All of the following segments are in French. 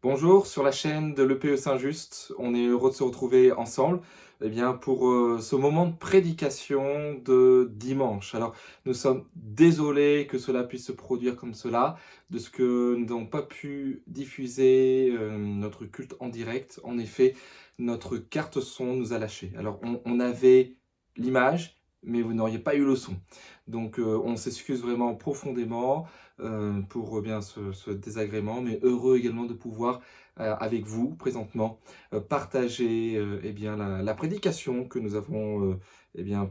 Bonjour, sur la chaîne de l'EPE Saint-Just, on est heureux de se retrouver ensemble pour ce moment de prédication de dimanche. Alors, nous sommes désolés que cela puisse se produire comme cela, de ce que nous n'avons pas pu diffuser notre culte en direct. En effet, notre carte son nous a lâchés. Alors, on avait l'image, mais vous n'auriez pas eu le son. Donc, on s'excuse vraiment profondément pour bien ce désagrément, mais heureux également de pouvoir, avec vous présentement, partager la prédication que nous avons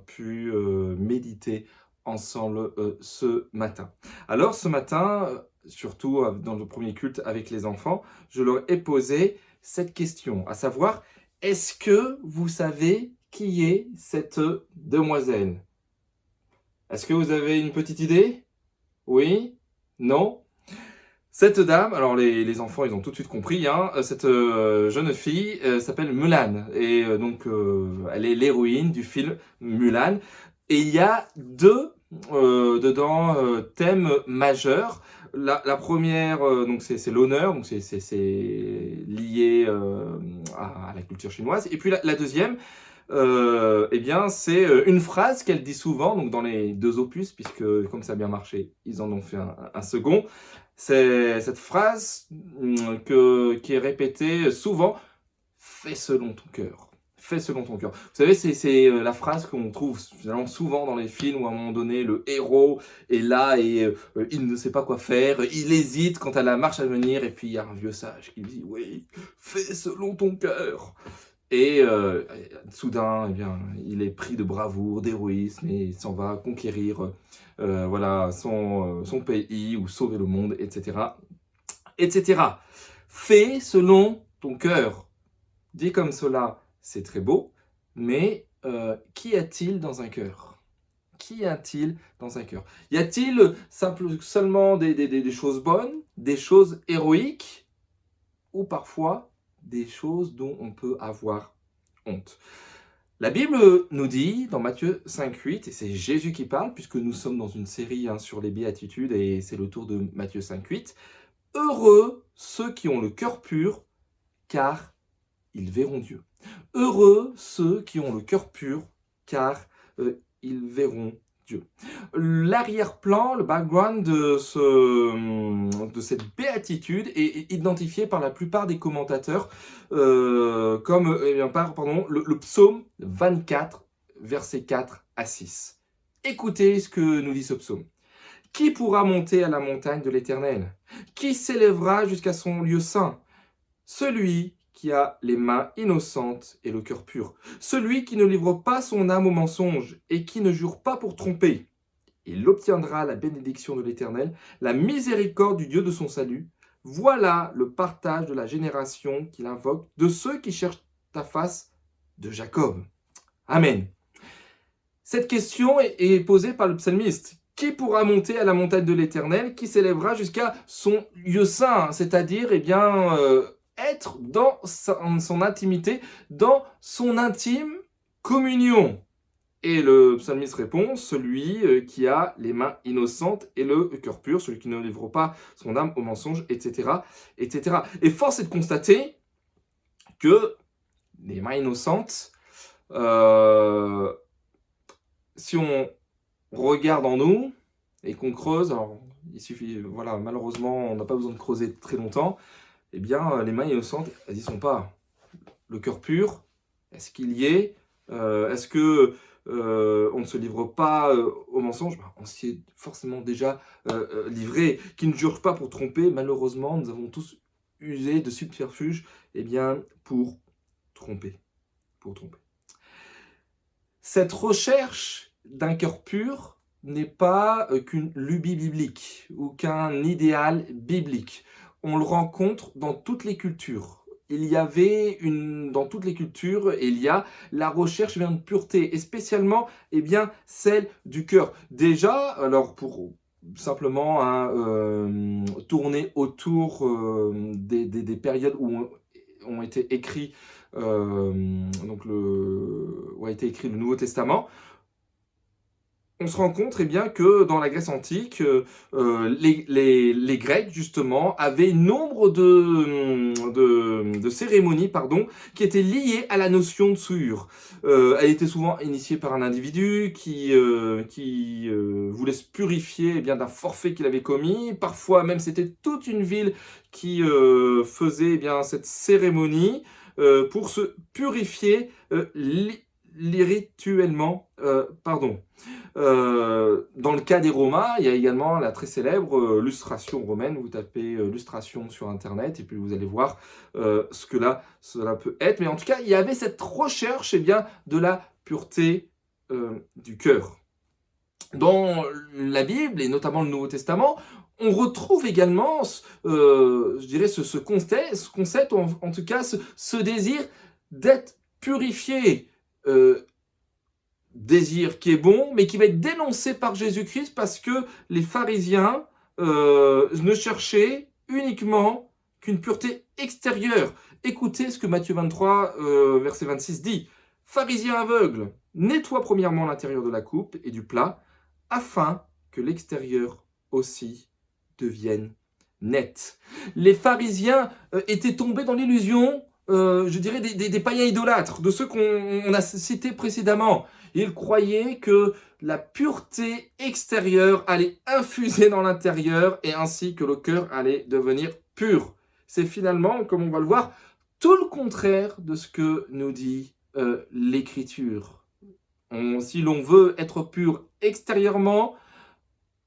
pu méditer ensemble ce matin. Alors ce matin, surtout dans le premier culte avec les enfants, je leur ai posé cette question, à savoir, est-ce que vous savez qui est cette demoiselle? Est-ce que vous avez une petite idée? Oui? Non? Cette dame, alors les enfants, ils ont tout de suite compris, hein, cette jeune fille s'appelle Mulan. Et elle est l'héroïne du film Mulan. Et il y a deux dedans thèmes majeurs. La première, donc c'est l'honneur, donc c'est lié à la culture chinoise. Et puis la deuxième, c'est une phrase qu'elle dit souvent, donc dans les deux opus, puisque comme ça a bien marché, ils en ont fait un second. C'est cette phrase qui est répétée souvent: fais selon ton cœur. Fais selon ton cœur. Vous savez, c'est la phrase qu'on trouve finalement souvent dans les films où à un moment donné, le héros est là et il ne sait pas quoi faire, il hésite quant à la marche à venir, et puis il y a un vieux sage qui lui dit: oui, fais selon ton cœur. Et soudain, il est pris de bravoure, d'héroïsme, et il s'en va conquérir son pays ou sauver le monde, etc. etc. Fais selon ton cœur. Dit comme cela, c'est très beau, mais qu'y a-t-il dans un cœur? Qu'y a-t-il dans un cœur? Y a-t-il seulement des choses bonnes, des choses héroïques, ou parfois des choses dont on peut avoir honte? La Bible nous dit dans Matthieu 5,8, et c'est Jésus qui parle, puisque nous sommes dans une série sur les béatitudes, et c'est le tour de Matthieu 5,8, « Heureux ceux qui ont le cœur pur, car ils verront Dieu. » Heureux ceux qui ont le cœur pur, car ils verront Dieu. L'arrière-plan, le background de cette béatitude est identifié par la plupart des commentateurs comme le psaume 24, versets 4 à 6. Écoutez ce que nous dit ce psaume. Qui pourra monter à la montagne de l'Éternel? Qui s'élèvera jusqu'à son lieu saint? Celui qui a les mains innocentes et le cœur pur. Celui qui ne livre pas son âme au mensonge et qui ne jure pas pour tromper. Il obtiendra la bénédiction de l'Éternel, la miséricorde du Dieu de son salut. Voilà le partage de la génération qu'il invoque, de ceux qui cherchent ta face, de Jacob. Amen. Cette question est posée par le psalmiste. Qui pourra monter à la montagne de l'Éternel? Qui s'élèvera jusqu'à son lieu saint? C'est-à-dire, être dans son intimité, dans son intime communion. Et le psalmiste répond: celui qui a les mains innocentes et le cœur pur, celui qui ne livre pas son âme au mensonge, etc. etc. Et force est de constater que les mains innocentes, si on regarde en nous et qu'on creuse, alors il suffit, malheureusement, on n'a pas besoin de creuser très longtemps, les mains innocentes, elles n'y sont pas. Le cœur pur, est-ce qu'il y est? Est-ce que on ne se livre pas au mensonge? On s'y est forcément déjà livré. Qui ne jure pas pour tromper? Malheureusement, nous avons tous usé de subterfuges pour tromper. Pour tromper. Cette recherche d'un cœur pur n'est pas qu'une lubie biblique ou qu'un idéal biblique. On le rencontre dans toutes les cultures. Dans toutes les cultures, il y a la recherche de pureté, et spécialement, celle du cœur. Déjà, alors pour simplement tourner autour des périodes où ont été écrits a été écrit le Nouveau Testament, on se rend compte bien, que dans la Grèce antique, les Grecs, justement, avaient nombre de cérémonies qui étaient liées à la notion de souillure. Elle était souvent initiée par un individu qui voulait se purifier d'un forfait qu'il avait commis. Parfois même, c'était toute une ville qui faisait cette cérémonie pour se purifier rituellement. Dans le cas des Romains, il y a également la très célèbre lustration romaine. Vous tapez lustration sur Internet et puis vous allez voir ce que cela peut être. Mais en tout cas, il y avait cette recherche de la pureté du cœur. Dans la Bible, et notamment le Nouveau Testament, on retrouve également, je dirais, ce concept, en tout cas, ce désir d'être purifié. Désir qui est bon, mais qui va être dénoncé par Jésus-Christ parce que les pharisiens ne cherchaient uniquement qu'une pureté extérieure. Écoutez ce que Matthieu 23, verset 26 dit. « Pharisiens aveugles, nettoie premièrement l'intérieur de la coupe et du plat, afin que l'extérieur aussi devienne net. » Les pharisiens étaient tombés dans l'illusion, je dirais, des païens idolâtres, de ceux qu'on a cités précédemment. Ils croyaient que la pureté extérieure allait infuser dans l'intérieur et ainsi que le cœur allait devenir pur. C'est finalement, comme on va le voir, tout le contraire de ce que nous dit l'Écriture. Si l'on veut être pur extérieurement,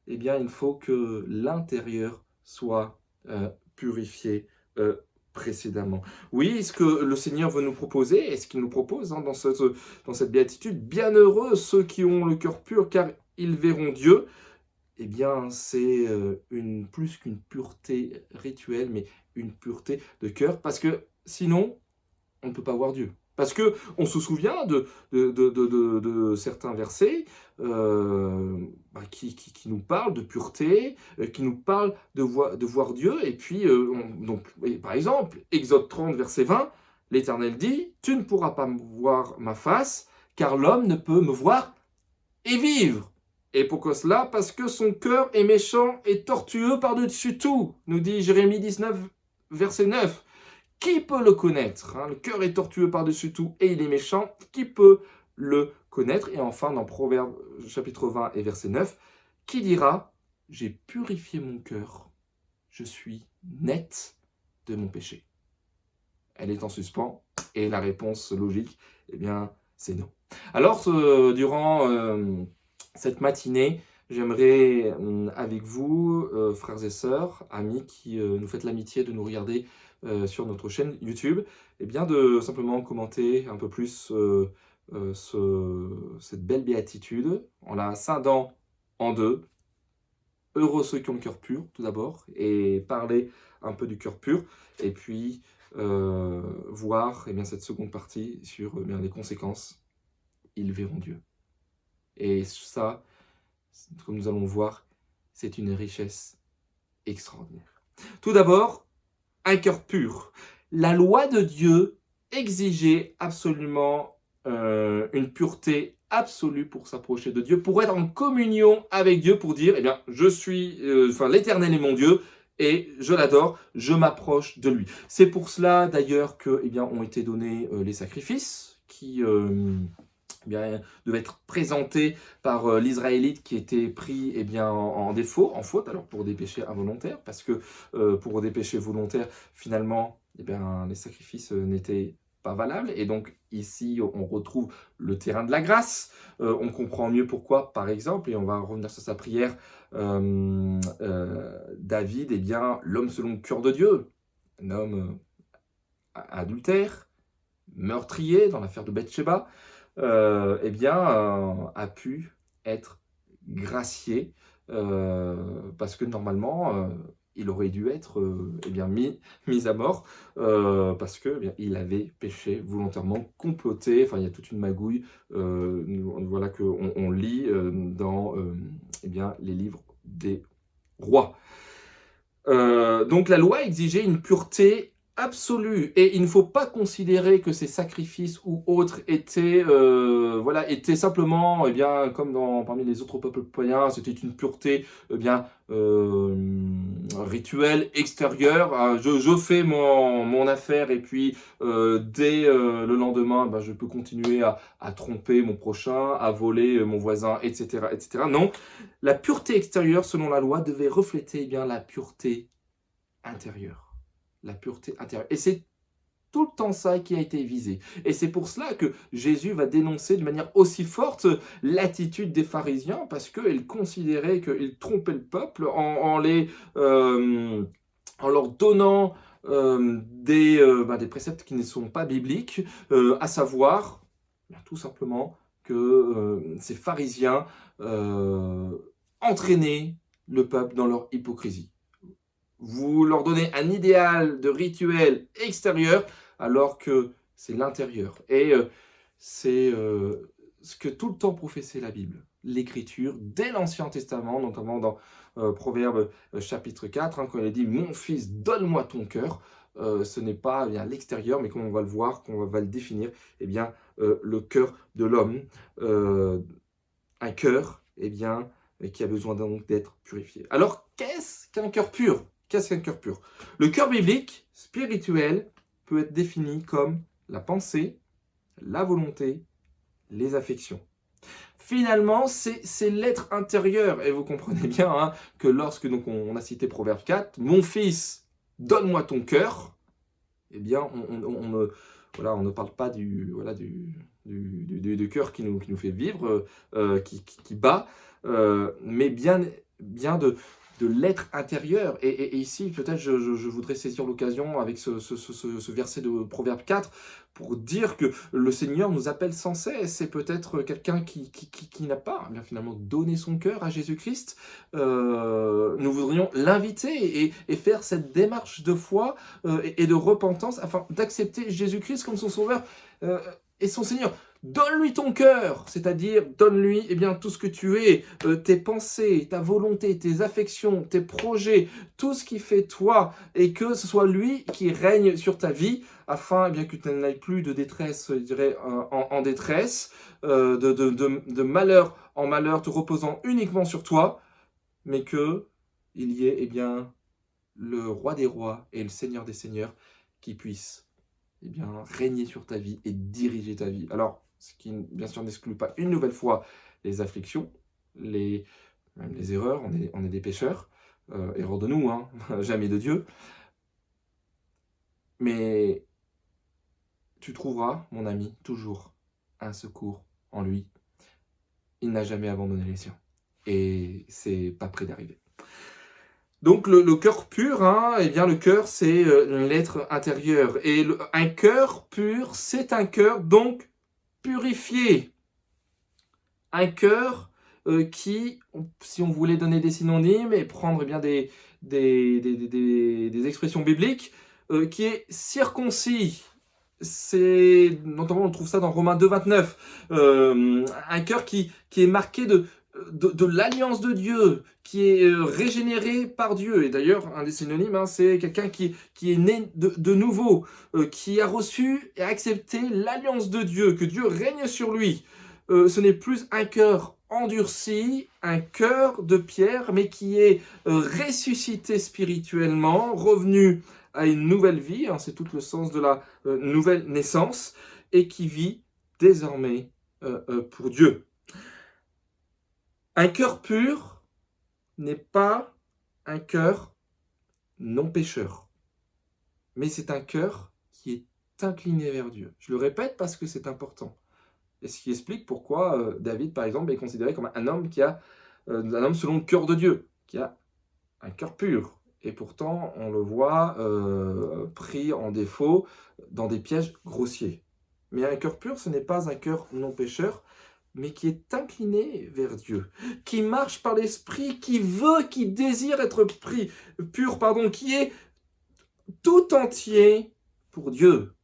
il faut que l'intérieur soit purifié précédemment. Oui, ce que le Seigneur veut nous proposer, et ce qu'il nous propose dans cette béatitude, bienheureux ceux qui ont le cœur pur, car ils verront Dieu. C'est plus qu'une pureté rituelle, mais une pureté de cœur, parce que sinon, on ne peut pas voir Dieu. Parce qu'on se souvient de certains versets qui nous parlent de pureté, qui nous parlent de voir Dieu. Et puis, par exemple, Exode 30, verset 20, l'Éternel dit « Tu ne pourras pas voir ma face, car l'homme ne peut me voir et vivre. » Et pourquoi cela? Parce que son cœur est méchant et tortueux par-dessus tout, nous dit Jérémie 19, verset 9. Qui peut le connaître? Le cœur est tortueux par-dessus tout et il est méchant. Qui peut le connaître? Et enfin, dans Proverbes chapitre 20 et verset 9, qui dira « J'ai purifié mon cœur, je suis net de mon péché ». Elle est en suspens et la réponse logique, c'est non. Alors, durant cette matinée, j'aimerais avec vous, frères et sœurs, amis qui nous faites l'amitié de nous regarder sur notre chaîne YouTube, de simplement commenter un peu plus cette belle béatitude en la scindant en deux. Heureux ceux qui ont le cœur pur, tout d'abord, et parler un peu du cœur pur, et puis voir cette seconde partie sur les conséquences. Ils verront Dieu. Et ça, comme nous allons voir, c'est une richesse extraordinaire. Tout d'abord, un cœur pur. La loi de Dieu exigeait absolument une pureté absolue pour s'approcher de Dieu, pour être en communion avec Dieu, pour dire, je suis, l'Éternel est mon Dieu, et je l'adore, je m'approche de lui. C'est pour cela, d'ailleurs, que, ont été donnés les sacrifices, qui devait être présenté par l'Israélite qui était pris en défaut, en faute, alors pour des péchés involontaires, parce que pour des péchés volontaires, finalement, les sacrifices n'étaient pas valables. Et donc ici, on retrouve le terrain de la grâce. On comprend mieux pourquoi, par exemple, et on va revenir sur sa prière, David, l'homme selon le cœur de Dieu, un homme adultère, meurtrier dans l'affaire de Bathsheba, a pu être gracié parce que normalement il aurait dû être mis à mort parce que il avait péché volontairement, comploté. Enfin, il y a toute une magouille. Voilà qu'on lit dans les livres des rois. Donc la loi exigeait une pureté absolue. Et il ne faut pas considérer que ces sacrifices ou autres étaient, étaient simplement, eh bien, comme parmi les autres peuples païens, c'était une pureté, eh bien, rituelle, extérieure. Ah, je fais mon affaire et puis dès le lendemain, ben, je peux continuer à tromper mon prochain, à voler mon voisin, etc., etc. Non, la pureté extérieure, selon la loi, devait refléter, eh bien, la pureté intérieure. La pureté intérieure. Et c'est tout le temps ça qui a été visé. Et c'est pour cela que Jésus va dénoncer de manière aussi forte l'attitude des pharisiens, parce qu'ils considéraient qu'ils trompaient le peuple en leur donnant des préceptes qui ne sont pas bibliques, à savoir, tout simplement, que ces pharisiens entraînaient le peuple dans leur hypocrisie. Vous leur donnez un idéal de rituel extérieur, alors que c'est l'intérieur. Et c'est ce que tout le temps professait la Bible, l'Écriture, dès l'Ancien Testament, notamment dans Proverbe chapitre 4, quand il est dit « Mon fils, donne-moi ton cœur », ce n'est pas bien l'extérieur, mais comme on va le voir, qu'on va le définir, eh bien, le cœur de l'homme, un cœur, eh bien, qui a besoin donc d'être purifié. Alors, qu'est-ce qu'un cœur pur ? Qu'est-ce qu'un cœur pur ? Le cœur biblique, spirituel, peut être défini comme la pensée, la volonté, les affections. Finalement, c'est l'être intérieur. Et vous comprenez bien hein, que lorsque donc, on a cité Proverbe 4, « Mon fils, donne-moi ton cœur », eh bien, on ne parle pas du cœur qui nous fait vivre, qui bat, mais bien de l'être intérieur. Et ici, peut-être, je voudrais saisir l'occasion avec ce verset de Proverbe 4 pour dire que le Seigneur nous appelle sans cesse. C'est peut-être quelqu'un qui n'a pas bien finalement donné son cœur à Jésus-Christ. Nous voudrions l'inviter et faire cette démarche de foi et de repentance afin d'accepter Jésus-Christ comme son Sauveur et son Seigneur. Donne-lui ton cœur, c'est-à-dire donne-lui eh bien, tout ce que tu es, tes pensées, ta volonté, tes affections, tes projets, tout ce qui fait toi, et que ce soit lui qui règne sur ta vie, afin eh bien, que tu n'ailles plus de détresse, je dirais, en détresse, de malheur en malheur, te reposant uniquement sur toi, mais qu'il y ait eh bien, le roi des rois et le seigneur des seigneurs qui puissent eh bien, régner sur ta vie et diriger ta vie. Alors, ce qui, bien sûr, n'exclut pas une nouvelle fois les afflictions, même les erreurs, on est des pécheurs, erreurs de nous, hein, jamais de Dieu. Mais tu trouveras, mon ami, toujours un secours en lui. Il n'a jamais abandonné les siens. Et c'est pas près d'arriver. Donc le cœur pur, hein, eh bien le cœur c'est l'être intérieur. Et un cœur pur, c'est un cœur donc purifié. Un cœur qui, si on voulait donner des synonymes et prendre eh bien, des expressions bibliques, qui est circoncis. Notamment on trouve ça dans Romains 2, 29. Un cœur qui est marqué de l'alliance de Dieu, qui est régénéré par Dieu. Et d'ailleurs, un des synonymes, hein, c'est quelqu'un qui est né de nouveau, qui a reçu et accepté l'alliance de Dieu, que Dieu règne sur lui. Ce n'est plus un cœur endurci, un cœur de pierre, mais qui est ressuscité spirituellement, revenu à une nouvelle vie, hein, c'est tout le sens de la nouvelle naissance, et qui vit désormais pour Dieu. Un cœur pur n'est pas un cœur non pécheur, mais c'est un cœur qui est incliné vers Dieu. Je le répète parce que c'est important. Et ce qui explique pourquoi David, par exemple, est considéré comme un homme un homme selon le cœur de Dieu, qui a un cœur pur. Et pourtant, on le voit pris en défaut dans des pièges grossiers. Mais un cœur pur, ce n'est pas un cœur non pécheur, mais qui est incliné vers Dieu, qui marche par l'esprit, qui désire être pur, qui est tout entier pour Dieu.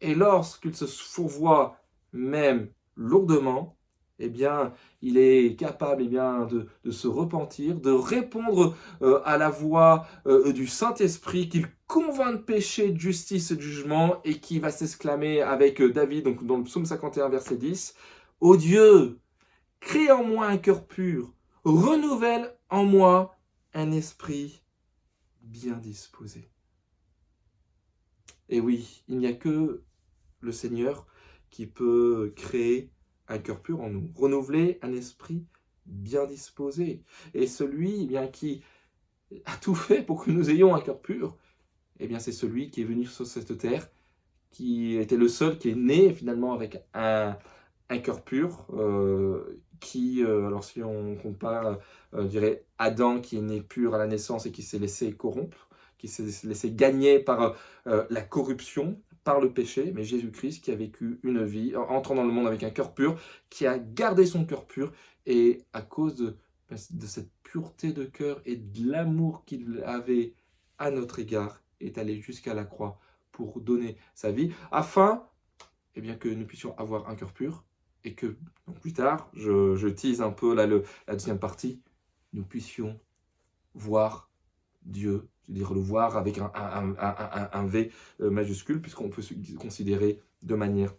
Et lorsqu'il se fourvoie même lourdement, eh bien, il est capable de se repentir, de répondre à la voix du Saint-Esprit qu'il convainc de péché, de justice et de jugement, et qui va s'exclamer avec David, donc dans le psaume 51, verset 10, « Ô Dieu, crée en moi un cœur pur, renouvelle en moi un esprit bien disposé. » Et oui, il n'y a que le Seigneur qui peut créer un cœur pur en nous, renouveler un esprit bien disposé. Et celui qui a tout fait pour que nous ayons un cœur pur, c'est celui qui est venu sur cette terre, qui était le seul qui est né finalement avec un cœur pur, alors si on compare, je dirais Adam qui est né pur à la naissance et qui s'est laissé corrompre, qui s'est laissé gagner par la corruption, par le péché, mais Jésus-Christ qui a vécu une vie, entrant dans le monde avec un cœur pur, qui a gardé son cœur pur, et à cause de cette pureté de cœur et de l'amour qu'il avait à notre égard, est allé jusqu'à la croix pour donner sa vie, afin que nous puissions avoir un cœur pur, et que donc plus tard, je tease un peu là, la deuxième partie, nous puissions voir Dieu, c'est-à-dire le voir avec un V majuscule, puisqu'on peut se considérer de manière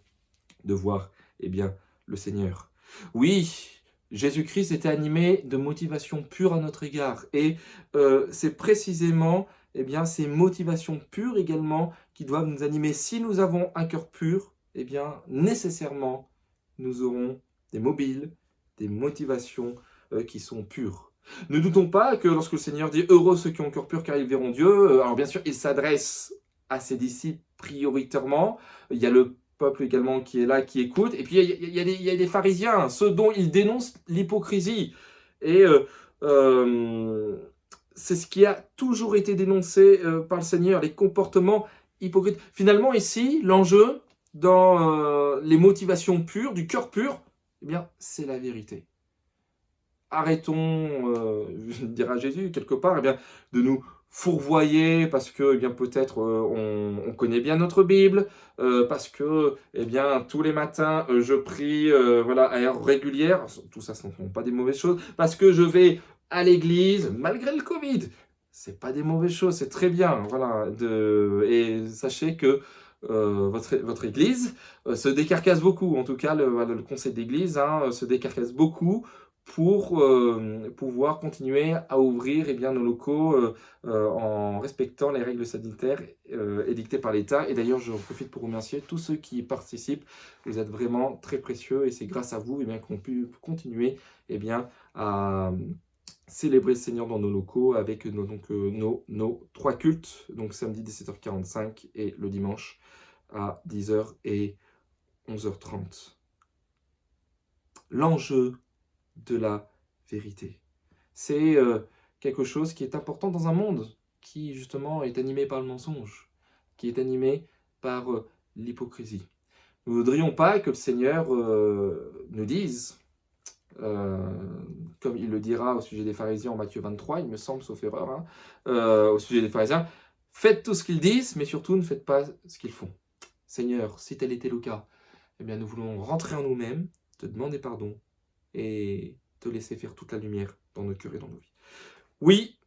de voir le Seigneur. Oui, Jésus-Christ était animé de motivations pures à notre égard, et c'est précisément ces motivations pures également qui doivent nous animer. Si nous avons un cœur pur, nécessairement, nous aurons des mobiles, des motivations qui sont pures. Ne doutons pas que lorsque le Seigneur dit « Heureux ceux qui ont un cœur pur car ils verront Dieu », alors bien sûr, il s'adresse à ses disciples prioritairement. Il y a le peuple également qui est là, qui écoute. Et puis il y a des pharisiens, ceux dont il dénonce l'hypocrisie. Et c'est ce qui a toujours été dénoncé par le Seigneur, les comportements hypocrites. Finalement, ici, l'enjeu dans les motivations pures, du cœur pur, c'est la vérité. Arrêtons, dira Jésus, quelque part, de nous fourvoyer parce que peut-être on connaît bien notre Bible, parce que tous les matins je prie à heure régulière, tout ça, ce ne sont pas des mauvaises choses, parce que je vais à l'église malgré le Covid, c'est pas des mauvaises choses, c'est très bien, et sachez que votre église se décarcasse beaucoup, en tout cas le conseil d'église se décarcasse beaucoup pour pouvoir continuer à ouvrir nos locaux en respectant les règles sanitaires édictées par l'État. Et d'ailleurs, je profite pour remercier tous ceux qui participent. Vous êtes vraiment très précieux, et c'est grâce à vous qu'on peut continuer à célébrer le Seigneur dans nos locaux avec nos 3 cultes, donc samedi 17h45 et le dimanche à 10h et 11h30. L'enjeu de la vérité, c'est quelque chose qui est important dans un monde qui justement est animé par le mensonge, qui est animé par l'hypocrisie. Nous ne voudrions pas que le Seigneur nous dise, comme il le dira au sujet des pharisiens en Matthieu 23, il me semble, sauf erreur, au sujet des pharisiens, « Faites tout ce qu'ils disent, mais surtout ne faites pas ce qu'ils font. » Seigneur, si tel était le cas, nous voulons rentrer en nous-mêmes, te demander pardon, et te laisser faire toute la lumière dans nos cœurs et dans nos vies. Oui,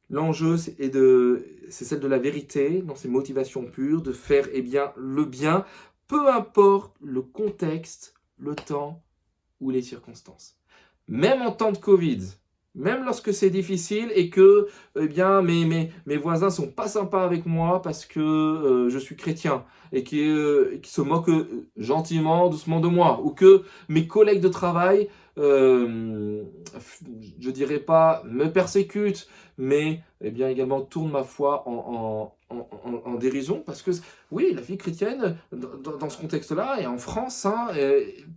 l'enjeu, c'est celle de la vérité, dans ses motivations pures, de faire le bien, peu importe le contexte, le temps ou les circonstances. Même en temps de Covid, même lorsque c'est difficile et que mes voisins ne sont pas sympas avec moi parce que je suis chrétien et qui se moquent gentiment, doucement de moi, ou que mes collègues de travail, je dirais pas me persécutent, mais également tournent ma foi en dérision, parce que oui, la vie chrétienne, dans ce contexte-là, et en France,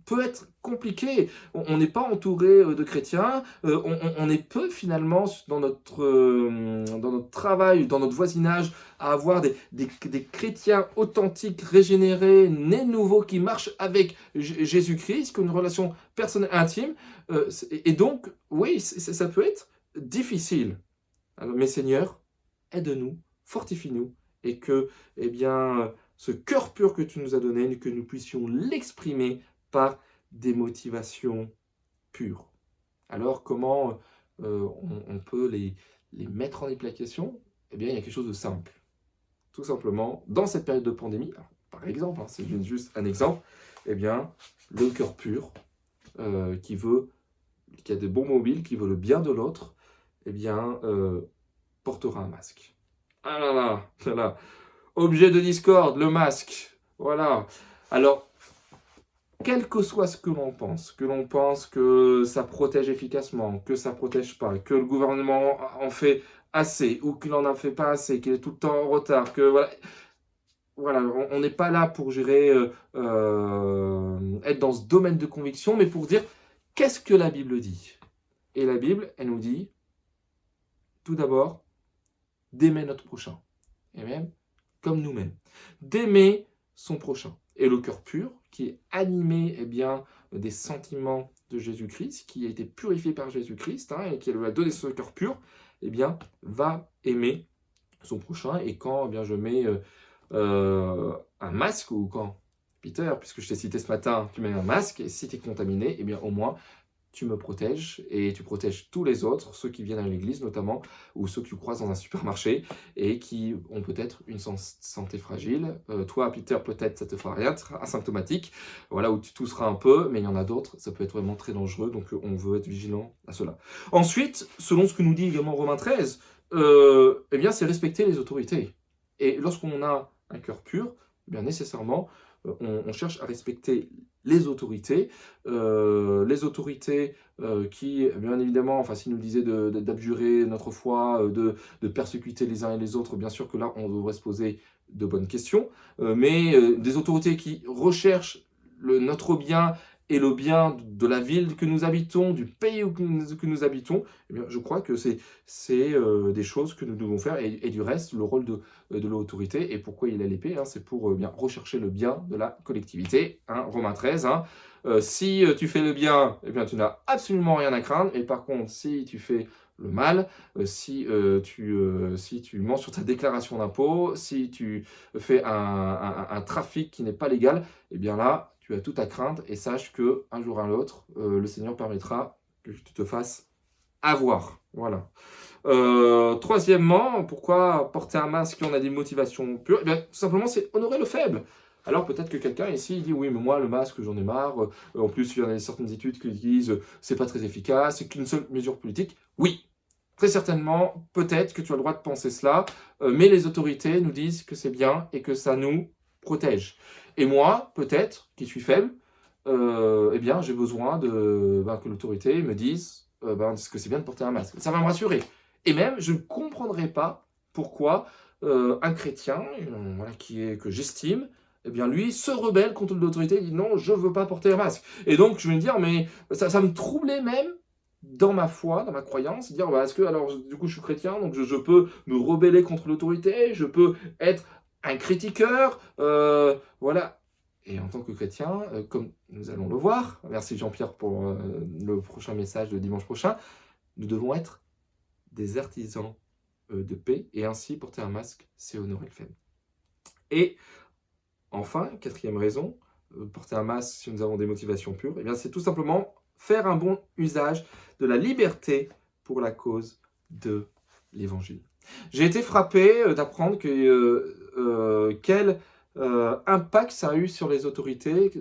peut être compliquée. On n'est pas entouré de chrétiens, on est peu finalement dans notre travail, dans notre voisinage, à avoir des chrétiens authentiques, régénérés, nés nouveaux, qui marchent avec Jésus-Christ, qui ont une relation personnelle intime. Et donc, oui, ça peut être difficile. Alors, mais Seigneur, aide-nous, fortifie-nous, et que ce cœur pur que tu nous as donné, que nous puissions l'exprimer par des motivations pures. Alors, comment on peut les mettre en application? Eh bien, il y a quelque chose de simple. Tout simplement, dans cette période de pandémie, alors, par exemple, hein, c'est juste un exemple, eh bien, le cœur pur, qui a des bons mobiles, qui veut le bien de l'autre, eh bien, portera un masque. Ah là là, là là. Objet de discorde, le masque. Voilà. Alors, quel que soit ce que l'on pense que ça protège efficacement, que ça protège pas, que le gouvernement en fait assez ou qu'il en a fait pas assez, qu'il est tout le temps en retard, que voilà, on n'est pas là pour gérer, être dans ce domaine de conviction, mais pour dire qu'est-ce que la Bible dit. Et la Bible, elle nous dit, tout d'abord, d'aimer notre prochain, et même comme nous-mêmes, d'aimer son prochain. Et le cœur pur, qui est animé des sentiments de Jésus-Christ, qui a été purifié par Jésus-Christ, et qui lui a donné ce cœur pur, va aimer son prochain. Et quand je mets un masque, ou quand, Peter, puisque je t'ai cité ce matin, tu mets un masque, et si tu es contaminé, au moins, tu me protèges et tu protèges tous les autres, ceux qui viennent à l'église notamment, ou ceux que tu croises dans un supermarché et qui ont peut-être une santé fragile. Toi, Peter, peut-être ça te fera rien, tu seras asymptomatique, voilà, où tu tousseras un peu, mais il y en a d'autres, ça peut être vraiment très dangereux, donc on veut être vigilant à cela. Ensuite, selon ce que nous dit également Romains 13, c'est respecter les autorités. Et lorsqu'on a un cœur pur, nécessairement, on cherche à respecter les autorités qui, bien évidemment, s'ils nous disaient d'abjurer notre foi, de persécuter les uns et les autres, bien sûr que là, on devrait se poser de bonnes questions, mais des autorités qui recherchent notre bien et le bien de la ville que nous habitons, du pays que nous habitons, je crois que c'est des choses que nous devons faire. Et du reste, le rôle de l'autorité, et pourquoi il a l'épée, c'est pour rechercher le bien de la collectivité. Romains 13, si tu fais le bien, tu n'as absolument rien à craindre. Et par contre, si tu fais le mal, si tu mens sur ta déclaration d'impôt, si tu fais un trafic qui n'est pas légal, là, tu as tout à craindre, et sache qu'un jour à l'autre, le Seigneur permettra que tu te fasses avoir. Voilà. Troisièmement, pourquoi porter un masque quand on a des motivations pures? Tout simplement, c'est honorer le faible. Alors peut-être que quelqu'un ici dit oui, mais moi le masque j'en ai marre. En plus, il y a certaines études qui disent c'est pas très efficace, c'est qu'une seule mesure politique. Oui, très certainement, peut-être que tu as le droit de penser cela, mais les autorités nous disent que c'est bien et que ça nous protège. Et moi, peut-être, qui suis faible, j'ai besoin que l'autorité me dise que c'est bien de porter un masque. Ça va me rassurer. Et même, je ne comprendrai pas pourquoi un chrétien, que j'estime, lui, se rebelle contre l'autorité, dit non, je ne veux pas porter un masque. Et donc, je vais me dire, mais ça me troublait même dans ma foi, dans ma croyance, dire, est-ce que, alors, du coup, je suis chrétien, donc je peux me rebeller contre l'autorité, je peux être un critiqueur, voilà. Et en tant que chrétien, comme nous allons le voir, merci Jean-Pierre pour le prochain message de dimanche prochain, nous devons être des artisans de paix, et ainsi porter un masque, c'est honorer le faible. Et enfin, quatrième raison, porter un masque si nous avons des motivations pures, c'est tout simplement faire un bon usage de la liberté pour la cause de l'Évangile. J'ai été frappé d'apprendre quel impact ça a eu sur les autorités,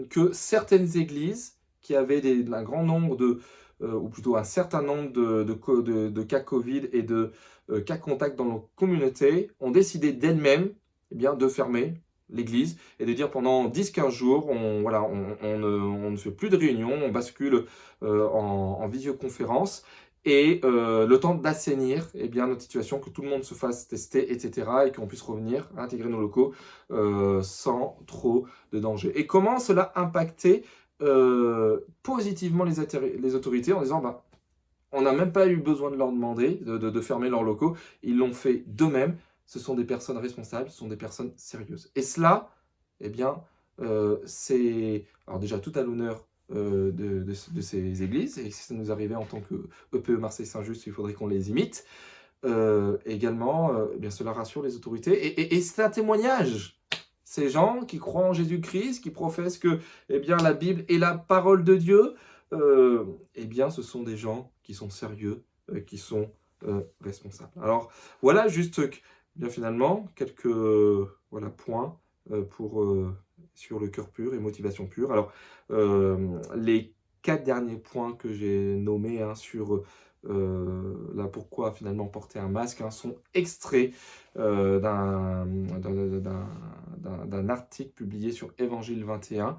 que certaines églises qui avaient un grand nombre ou plutôt un certain nombre de cas Covid et de cas contacts dans nos communautés, ont décidé d'elles-mêmes de fermer l'église et de dire pendant 10-15 jours, on ne fait plus de réunions, on bascule en visioconférence, et le temps d'assainir notre situation, que tout le monde se fasse tester, etc., et qu'on puisse revenir à intégrer nos locaux sans trop de danger. Et comment cela a impacté positivement les autorités, en disant on n'a même pas eu besoin de leur demander de fermer leurs locaux, ils l'ont fait d'eux-mêmes. Ce sont des personnes responsables, ce sont des personnes sérieuses. Et cela, c'est alors déjà tout à l'honneur de ces églises, et si ça nous arrivait en tant que EPE Marseille Saint-Just, il faudrait qu'on les imite. Également, cela rassure les autorités, et c'est un témoignage. ces gens qui croient en Jésus-Christ, qui professent que eh bien, la Bible est la parole de Dieu, eh bien, ce sont des gens qui sont sérieux, qui sont responsables. Alors, voilà juste bien finalement quelques voilà, points sur le cœur pur et motivation pure. Alors, les 4 derniers points que j'ai nommés sur là, pourquoi finalement porter un masque, sont extraits d'un article publié sur Évangile 21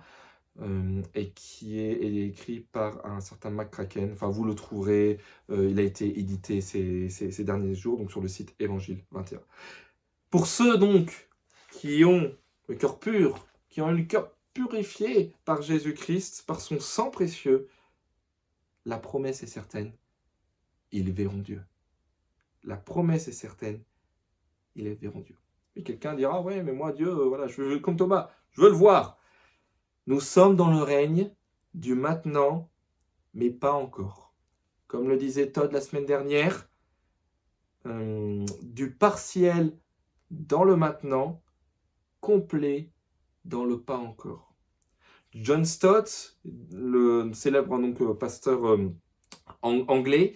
et qui est écrit par un certain McCracken. Enfin, vous le trouverez, il a été édité ces derniers jours, donc sur le site Évangile 21. Pour ceux donc qui ont le cœur pur, qui ont le cœur purifié par Jésus-Christ, par son sang précieux, la promesse est certaine, ils verront Dieu. La promesse est certaine, ils verront Dieu. Et quelqu'un dira, ouais, mais moi, Dieu, voilà, je veux, comme Thomas, je veux le voir. Nous sommes dans le règne du maintenant, mais pas encore. Comme le disait Todd la semaine dernière, du partiel dans le maintenant, complet dans le pas encore. John Stott, le célèbre donc, pasteur anglais,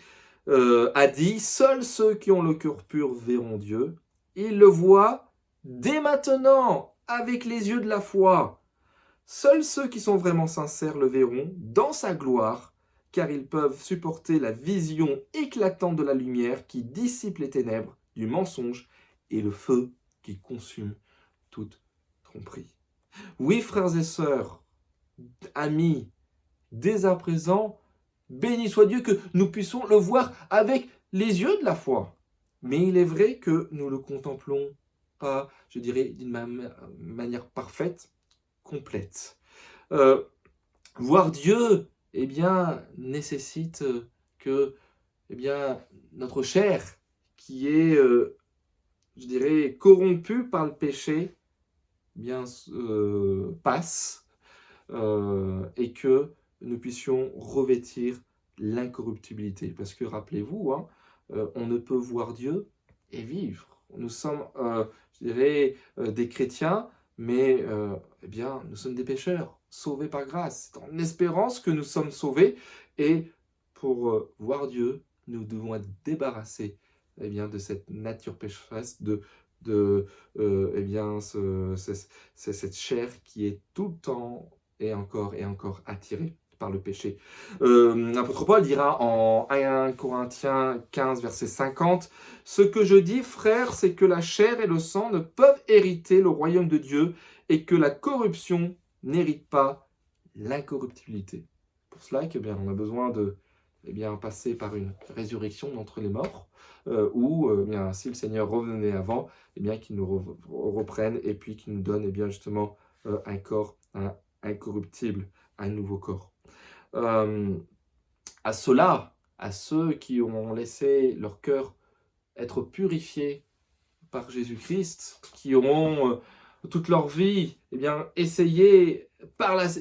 a dit « Seuls ceux qui ont le cœur pur verront Dieu. Ils le voient dès maintenant, avec les yeux de la foi. Seuls ceux qui sont vraiment sincères le verront dans sa gloire, car ils peuvent supporter la vision éclatante de la lumière qui dissipe les ténèbres du mensonge et le feu qui consume toute tromperie. » Oui, frères et sœurs, amis, dès à présent, béni soit Dieu que nous puissions le voir avec les yeux de la foi. Mais il est vrai que nous le contemplons pas, je dirais, d'une manière parfaite, complète. Voir Dieu, eh bien, nécessite que eh bien, notre chair, qui est, je dirais, corrompue par le péché, eh bien, passe et que nous puissions revêtir l'incorruptibilité. Parce que rappelez-vous, on ne peut voir Dieu et vivre. Nous sommes, je dirais, des chrétiens, mais eh bien, nous sommes des pécheurs, sauvés par grâce. C'est en espérance que nous sommes sauvés. Et pour voir Dieu, nous devons être débarrassés eh bien, de cette nature pécheresse, eh bien, cette chair qui est tout le temps et encore attirée par le péché. L'apôtre Paul dira en 1 Corinthiens 15, verset 50, « Ce que je dis, frères, c'est que la chair et le sang ne peuvent hériter le royaume de Dieu et que la corruption n'hérite pas l'incorruptibilité. » Pour cela, eh bien, on a besoin de passer par une résurrection d'entre les morts, ou bien, si le Seigneur revenait avant, eh bien, qu'il nous reprenne et puis qu'il nous donne eh bien, justement un corps incorruptible, un nouveau corps. À ceux-là, à ceux qui ont laissé leur cœur être purifié par Jésus-Christ, qui auront toute leur vie eh bien, essayé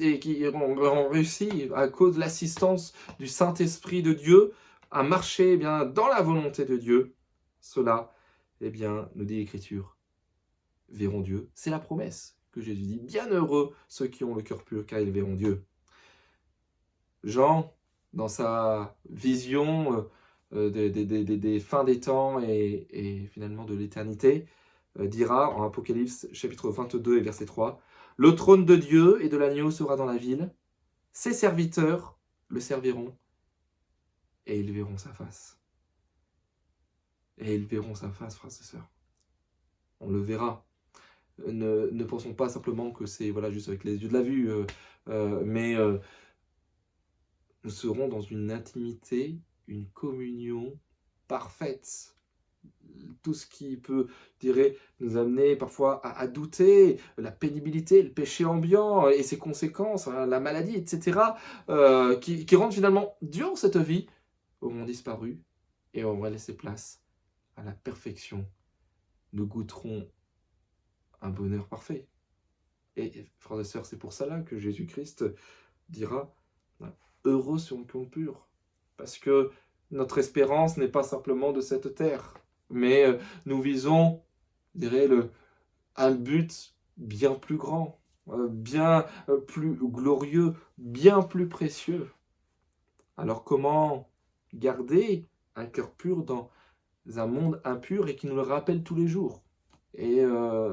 et qui auront réussi à cause de l'assistance du Saint-Esprit de Dieu à marcher eh bien, dans la volonté de Dieu, ceux-là, eh bien, nous dit l'Écriture, verront Dieu. C'est la promesse que Jésus dit. Bienheureux ceux qui ont le cœur pur, car ils verront Dieu. Jean, dans sa vision des fins des temps et finalement de l'éternité, dira en Apocalypse chapitre 22 et verset 3, « Le trône de Dieu et de l'agneau sera dans la ville, ses serviteurs le serviront et ils verront sa face. » Et ils verront sa face, frères et sœurs. On le verra. Ne pensons pas simplement que c'est voilà, juste avec les yeux de la vue, mais nous serons dans une intimité, une communion parfaite. Tout ce qui peut, je dirais, nous amener parfois à douter, la pénibilité, le péché ambiant et ses conséquences, la maladie, etc., qui rendent finalement dure cette vie, auront disparu et on va laisser place à la perfection. Nous goûterons un bonheur parfait. Et frères et sœurs, c'est pour cela que Jésus-Christ dira « Heureux sur le cœur pur », parce que notre espérance n'est pas simplement de cette terre, mais nous visons, je dirais, un but bien plus grand, bien plus glorieux, bien plus précieux. Alors comment garder un cœur pur dans un monde impur et qui nous le rappelle tous les jours? Et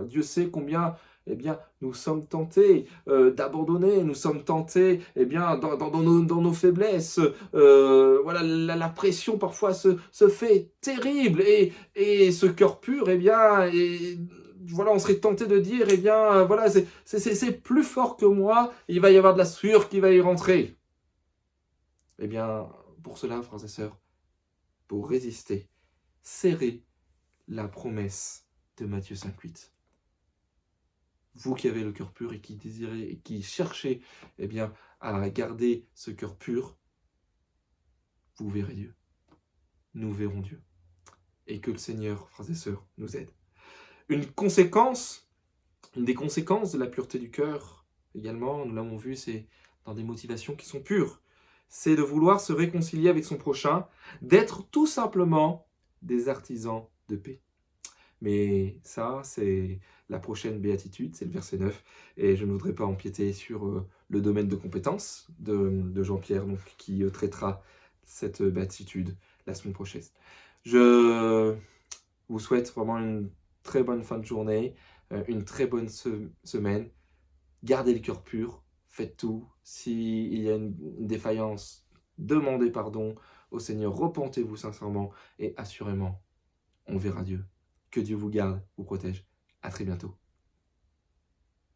Dieu sait combien, eh bien, nous sommes tentés d'abandonner, nous sommes tentés, eh bien, dans nos faiblesses. Voilà, la pression parfois se fait terrible et ce cœur pur, eh bien, voilà, on serait tenté de dire, eh bien, voilà, c'est plus fort que moi, il va y avoir de la sueur qui va y rentrer. Eh bien, pour cela, frères et sœurs, pour résister, serrez la promesse de Matthieu 5,8. Vous qui avez le cœur pur et qui désirez et qui cherchez eh bien, à garder ce cœur pur, vous verrez Dieu. Nous verrons Dieu. Et que le Seigneur, frères et sœurs, nous aide. Une des conséquences de la pureté du cœur, également, nous l'avons vu, c'est dans des motivations qui sont pures. C'est de vouloir se réconcilier avec son prochain, d'être tout simplement des artisans de paix. Mais ça, c'est la prochaine béatitude, c'est le verset 9. Et je ne voudrais pas empiéter sur le domaine de compétence de Jean-Pierre, donc, qui traitera cette béatitude la semaine prochaine. Je vous souhaite vraiment une très bonne fin de journée, une très bonne semaine. Gardez le cœur pur, faites tout. S'il y a une défaillance, demandez pardon au Seigneur, repentez-vous sincèrement et assurément, on verra Dieu. Que Dieu vous garde, vous protège. À très bientôt.